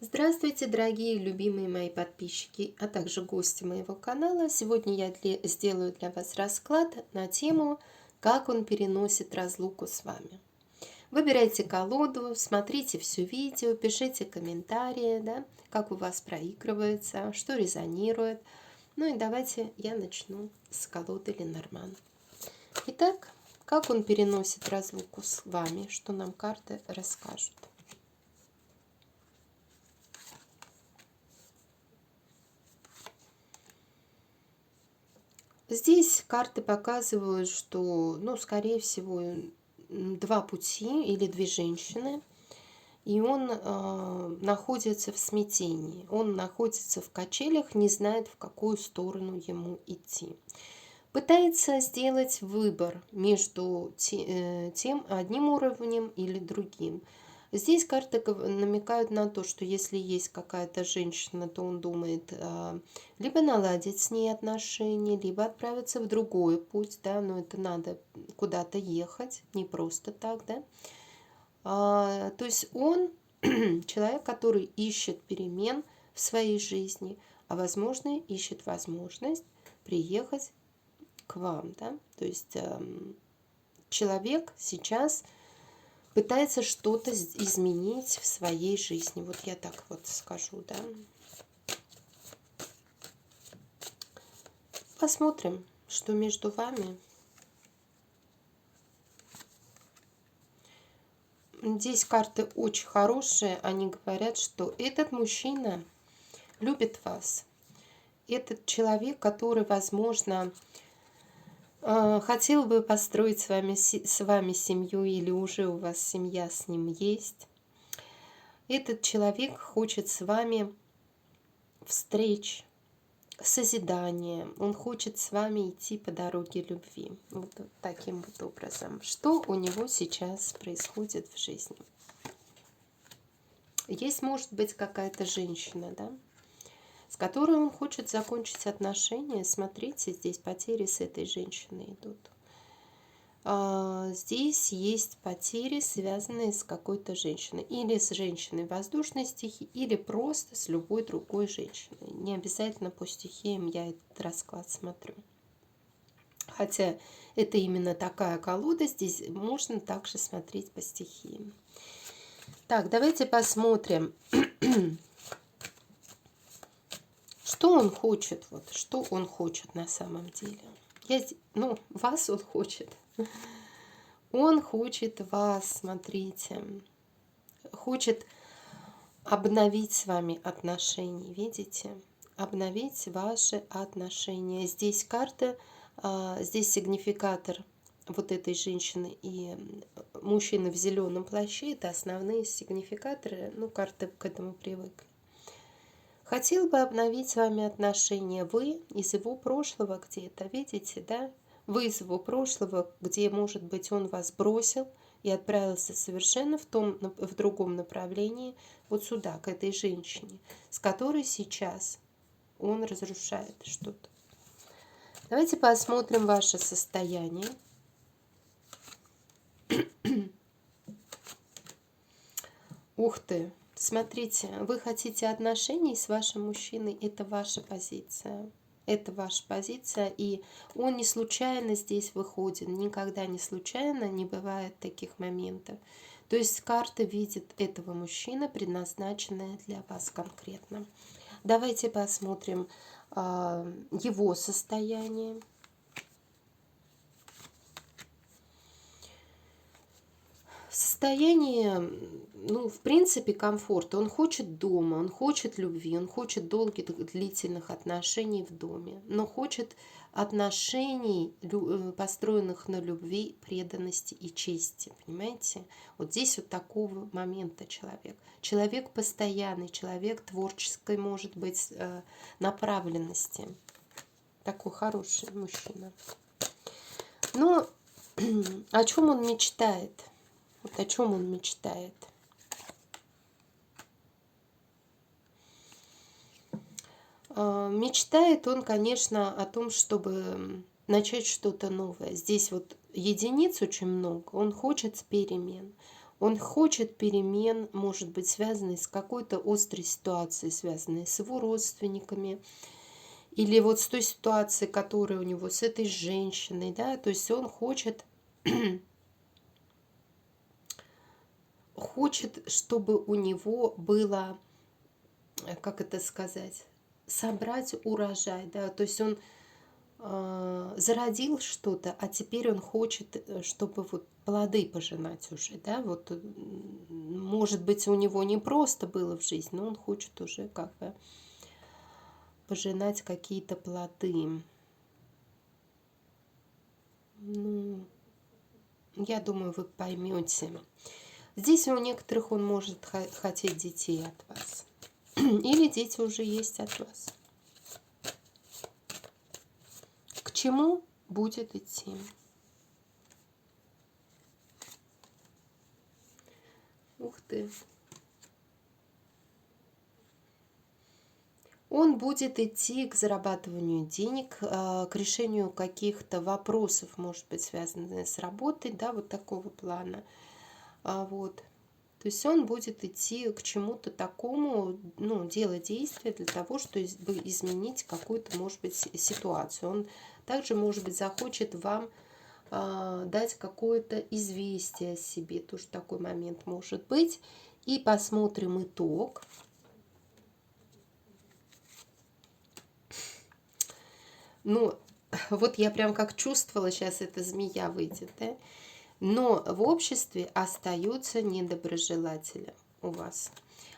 Здравствуйте, дорогие любимые мои подписчики, а также гости моего канала. Сегодня я сделаю для вас расклад на тему «Как он переносит разлуку с вами». Выбирайте колоду, смотрите все видео, пишите комментарии, да, как у вас проигрывается, что резонирует. Ну и давайте я начну с колоды Ленорман. Итак, как он переносит разлуку с вами, что нам карты расскажут. Здесь карты показывают, что, скорее всего, два пути или две женщины, и он находится в смятении, он находится в качелях, не знает, в какую сторону ему идти. Пытается сделать выбор между тем одним уровнем или другим. Здесь карты намекают на то, что если есть какая-то женщина, то он думает либо наладить с ней отношения, либо отправиться в другой путь, да, но это надо куда-то ехать, не просто так, да. То есть он человек, который ищет перемен в своей жизни, а возможно ищет возможность приехать к вам, да, то есть человек сейчас пытается что-то изменить в своей жизни. Вот я так вот скажу, да. Посмотрим, что между вами. Здесь карты очень хорошие. Они говорят, что этот мужчина любит вас. Этот человек, который, возможно, хотел бы построить с вами семью, или уже у вас семья с ним есть. Этот человек хочет с вами встреч, созидания. Он хочет с вами идти по дороге любви. Вот таким вот образом. Что у него сейчас происходит в жизни? Есть, может быть, какая-то женщина, да, с которой он хочет закончить отношения. Смотрите, здесь потери с этой женщиной идут. Здесь есть потери, связанные с какой-то женщиной. Или с женщиной воздушной стихии, или просто с любой другой женщиной. Не обязательно по стихиям я этот расклад смотрю. Хотя это именно такая колода, здесь можно также смотреть по стихиям. Так, давайте посмотрим, что он хочет, вот, что он хочет на самом деле. Вас он хочет. Он хочет вас, смотрите, хочет обновить с вами отношения, видите? Обновить ваши отношения. Здесь карта, здесь сигнификатор вот этой женщины и мужчины в зеленом плаще. Это основные сигнификаторы, карты к этому привыкли. Хотел бы обновить с вами отношения. Вы из его прошлого где-то, видите, да? Вы из его прошлого, где, может быть, он вас бросил и отправился совершенно в другом направлении, вот сюда, к этой женщине, с которой сейчас он разрушает что-то. Давайте посмотрим ваше состояние. Ух ты! Смотрите, вы хотите отношений с вашим мужчиной, это ваша позиция. Это ваша позиция, и он не случайно здесь выходит, никогда не случайно, не бывает таких моментов. То есть карта видит этого мужчину, предназначенное для вас конкретно. Давайте посмотрим его состояние. Состояние, в принципе, комфорта. Он хочет дома, он хочет любви, он хочет долгих, длительных отношений в доме, но хочет отношений, построенных на любви, преданности и чести. Понимаете? Вот здесь вот такого момента человек. Человек постоянный, человек творческой, может быть, направленности. Такой хороший мужчина. Но о чем он мечтает? Вот о чем он мечтает. Мечтает он, конечно, о том, чтобы начать что-то новое. Здесь вот единиц очень много. Он хочет перемен. Он хочет перемен, может быть, связанных с какой-то острой ситуацией, связанной с его родственниками, или вот с той ситуацией, которая у него с этой женщиной, да, то есть он хочет, чтобы у него было, как это сказать, собрать урожай, да, то есть он зародил что-то, а теперь он хочет, чтобы вот плоды пожинать уже, да, вот, может быть, у него не просто было в жизни, но он хочет уже как бы пожинать какие-то плоды. Ну, я думаю, вы поймете. Здесь у некоторых он может хотеть детей от вас. Или дети уже есть от вас. К чему будет идти? Ух ты. Он будет идти к зарабатыванию денег, к решению каких-то вопросов, может быть, связанных с работой, да, вот такого плана. Вот. То есть он будет идти к чему-то такому, ну, делать действия для того, чтобы изменить какую-то, может быть, ситуацию. Он также, может быть, захочет вам дать какое-то известие о себе. Тоже такой момент может быть. И посмотрим итог. Ну, вот я прям как чувствовала, сейчас эта змея выйдет, да? Но в обществе остаются недоброжелатели у вас.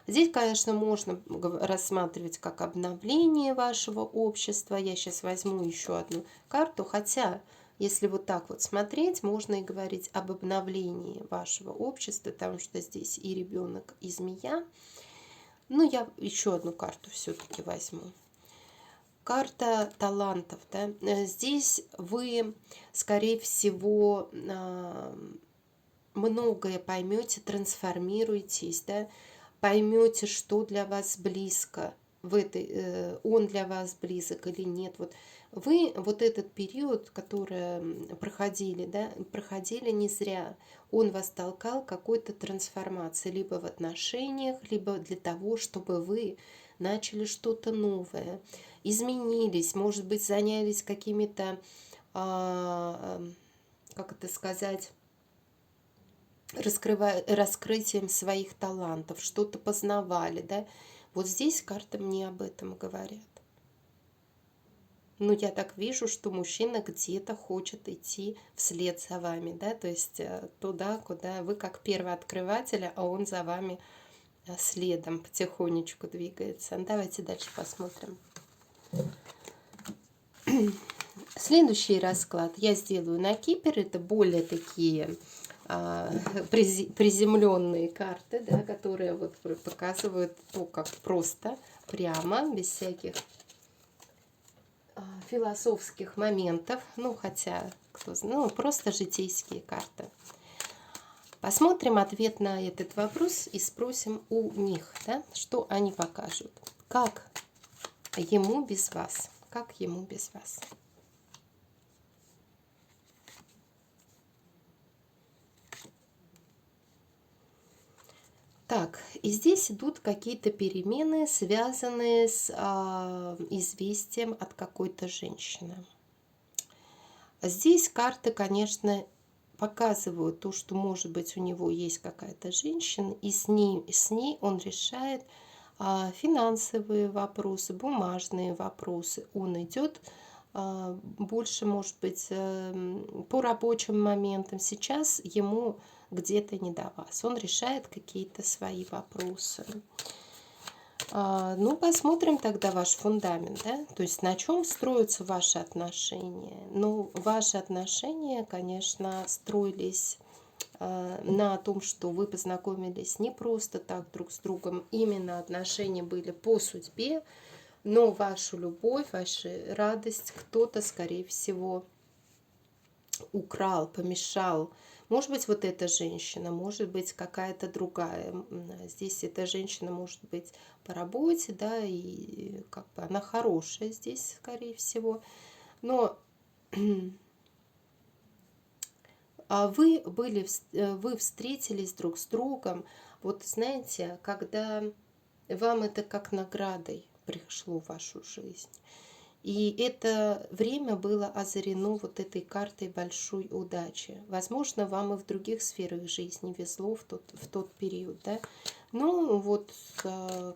Здесь, конечно, можно рассматривать как обновление вашего общества. Я сейчас возьму еще одну карту, хотя, если вот так вот смотреть, можно и говорить об обновлении вашего общества, потому что здесь и ребенок, и змея. Но я еще одну карту все-таки возьму. Карта талантов. Да? Здесь вы, скорее всего, многое поймете, трансформируетесь, да? Поймете, что для вас близко, он для вас близок или нет. Вот вы вот этот период, который проходили, да, проходили не зря. Он вас толкал к какой-то трансформации, либо в отношениях, либо для того, чтобы вы начали что-то новое, изменились, может быть, занялись какими-то, как это сказать, раскрытием своих талантов, что-то познавали, да. Вот здесь карты мне об этом говорят. Ну, я так вижу, что мужчина где-то хочет идти вслед за вами, да, то есть туда, куда вы как первооткрыватель, а он за вами следом потихонечку двигается. Давайте дальше посмотрим. Следующий расклад я сделаю на Кипр. Это более такие приземленные карты, да, которые вот показывают то, как просто, прямо, без всяких философских моментов. Ну, хотя, кто знает, ну, просто житейские карты. Посмотрим ответ на этот вопрос и спросим у них, да, что они покажут. Как ему без вас? Как ему без вас? Так, и здесь идут какие-то перемены, связанные с известием от какой-то женщины. Здесь карты, конечно, показывают то, что, может быть, у него есть какая-то женщина, и с ней он решает финансовые вопросы, бумажные вопросы. Он идет больше, может быть, по рабочим моментам. Сейчас ему где-то не до вас. Он решает какие-то свои вопросы. Ну, посмотрим тогда ваш фундамент, да? То есть на чем строятся ваши отношения. Ну, ваши отношения, конечно, строились на том, что вы познакомились не просто так друг с другом. Именно отношения были по судьбе, но вашу любовь, вашу радость кто-то, скорее всего, украл, помешал. Может быть, вот эта женщина, может быть, какая-то другая. Здесь эта женщина может быть по работе, да, и как бы она хорошая здесь, скорее всего. Но вы встретились друг с другом, вот знаете, когда вам это как наградой пришло в вашу жизнь. И это время было озарено вот этой картой большой удачи. Возможно, вам и в других сферах жизни везло в тот период, да? Ну, вот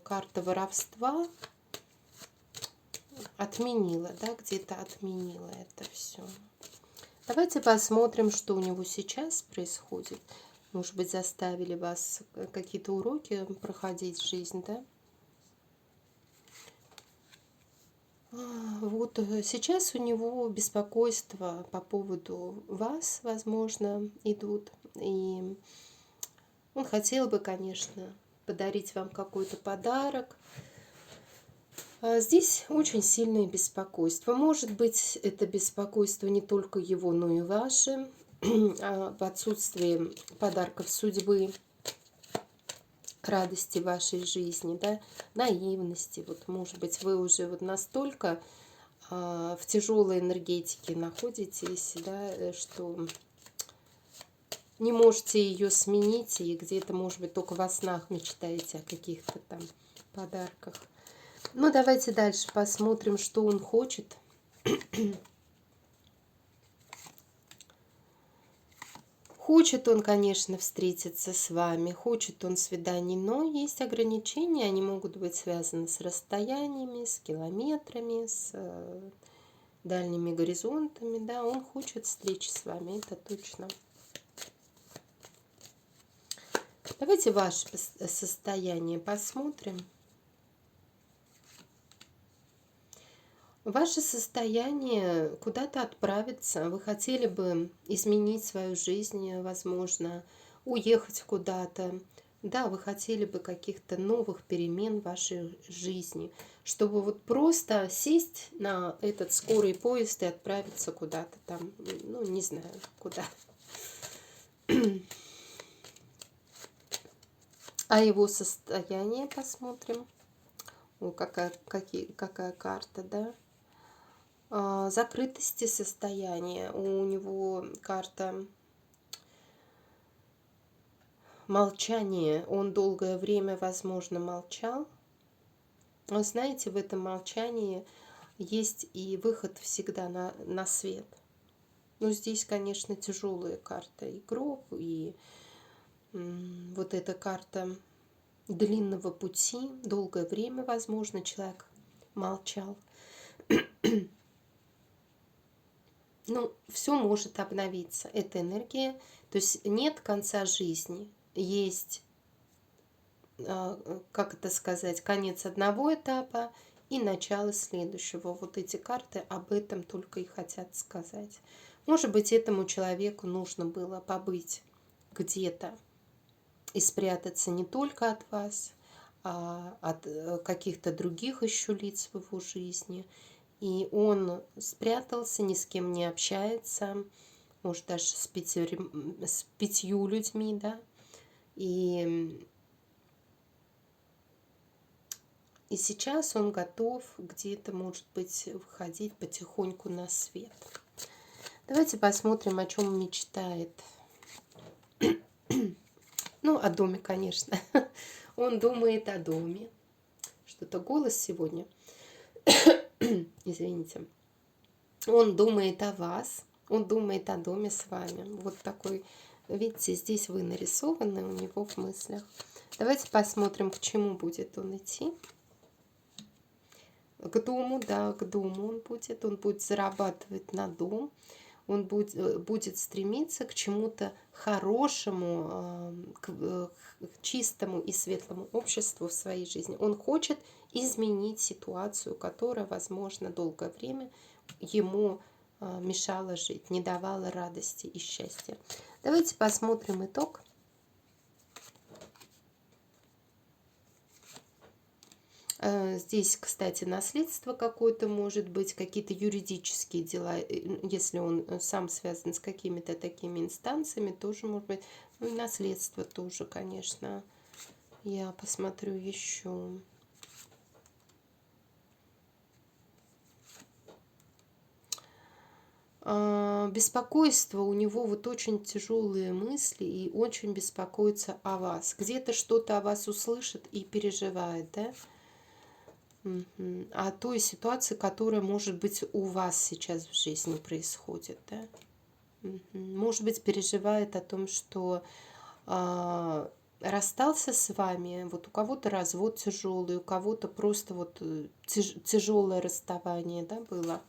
карта воровства отменила, да, где-то отменила это все. Давайте посмотрим, что у него сейчас происходит. Может быть, заставили вас какие-то уроки проходить в жизнь, да? Вот сейчас у него беспокойство по поводу вас, возможно, идут. И он хотел бы, конечно, подарить вам какой-то подарок. Здесь очень сильное беспокойство. Может быть, это беспокойство не только его, но и ваше. В отсутствии подарков судьбы, радости в вашей жизни, да, наивности. Вот, может быть, вы уже вот настолько в тяжелой энергетике находитесь, да, что не можете ее сменить, и где-то, может быть, только во снах мечтаете о каких-то там подарках. Ну, давайте дальше посмотрим, что он хочет. Хочет он, конечно, встретиться с вами, хочет он свиданий, но есть ограничения, они могут быть связаны с расстояниями, с километрами, с дальними горизонтами, да, он хочет встречи с вами, это точно. Давайте ваше состояние посмотрим. Ваше состояние куда-то отправиться, вы хотели бы изменить свою жизнь, возможно, уехать куда-то. Да, вы хотели бы каких-то новых перемен в вашей жизни, чтобы вот просто сесть на этот скорый поезд и отправиться куда-то там, ну, не знаю, куда. А его состояние посмотрим. О, какая карта, да? Закрытости состояния. У него карта молчания. Он долгое время, возможно, молчал. Но знаете, в этом молчании есть и выход всегда на свет. Но здесь, конечно, тяжелая карта и гроб, и вот эта карта длинного пути. Долгое время, возможно, человек молчал. Ну, все может обновиться. Это энергия. То есть нет конца жизни. Есть, как это сказать, конец одного этапа и начало следующего. Вот эти карты об этом только и хотят сказать. Может быть, этому человеку нужно было побыть где-то и спрятаться не только от вас, а от каких-то других еще лиц в его жизни. И он спрятался, ни с кем не общается, может, даже с 5 людьми, да. И сейчас он готов где-то, может быть, выходить потихоньку на свет. Давайте посмотрим, о чем мечтает. Ну, о доме, конечно. Он думает о доме. Что-то голос сегодня. Извините. Он думает о вас. Он думает о доме с вами. Вот такой, видите, здесь вы нарисованы у него в мыслях. Давайте посмотрим, к чему будет он идти. К дому, да, к дому он будет зарабатывать на дом, он будет стремиться к чему-то хорошему, к чистому и светлому обществу в своей жизни. Он хочет изменить ситуацию, которая, возможно, долгое время ему мешала жить, не давала радости и счастья. Давайте посмотрим итог. Здесь, кстати, наследство какое-то может быть, какие-то юридические дела, если он сам связан с какими-то такими инстанциями, тоже может быть. Ну и наследство тоже, конечно. Я посмотрю еще. беспокойство у него, вот очень тяжелые мысли и очень беспокоится о вас. Где-то что-то о вас услышит и переживает, да? О той ситуации, которая, может быть, у вас сейчас в жизни происходит, да? Может быть, переживает о том, что расстался с вами, вот у кого-то развод тяжелый, у кого-то просто вот тяжелое расставание, да, было.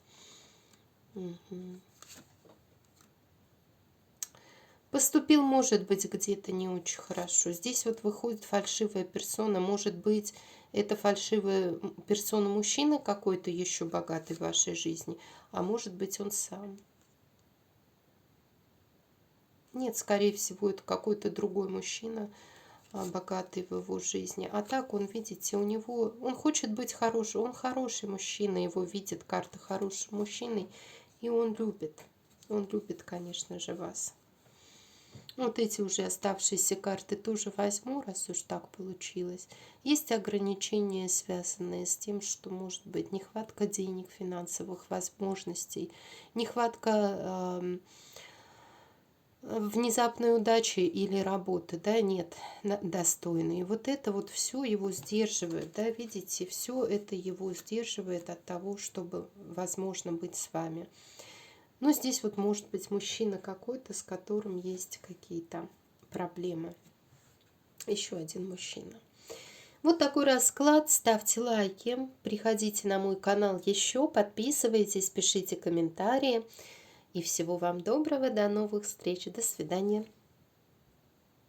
Поступил, может быть, где-то не очень хорошо. Здесь вот выходит фальшивая персона. Может быть, это фальшивая персона мужчина какой-то еще богатый в вашей жизни, а может быть, он сам. Нет, скорее всего, это какой-то другой мужчина, богатый в его жизни. А так он, видите, он хочет быть хорошим, он хороший мужчина, его видит карта хорошим мужчиной, и он любит, конечно же, вас. Вот эти уже оставшиеся карты тоже возьму, раз уж так получилось. Есть ограничения, связанные с тем, что может быть нехватка денег, финансовых возможностей, нехватка внезапной удачи или работы, да, нет достойной. И вот это вот все его сдерживает, да, видите, все это его сдерживает от того, чтобы, возможно, быть с вами. Но здесь вот может быть мужчина какой-то, с которым есть какие-то проблемы. Еще один мужчина. Вот такой расклад. Ставьте лайки, приходите на мой канал еще, подписывайтесь, пишите комментарии. И всего вам доброго, до новых встреч, до свидания.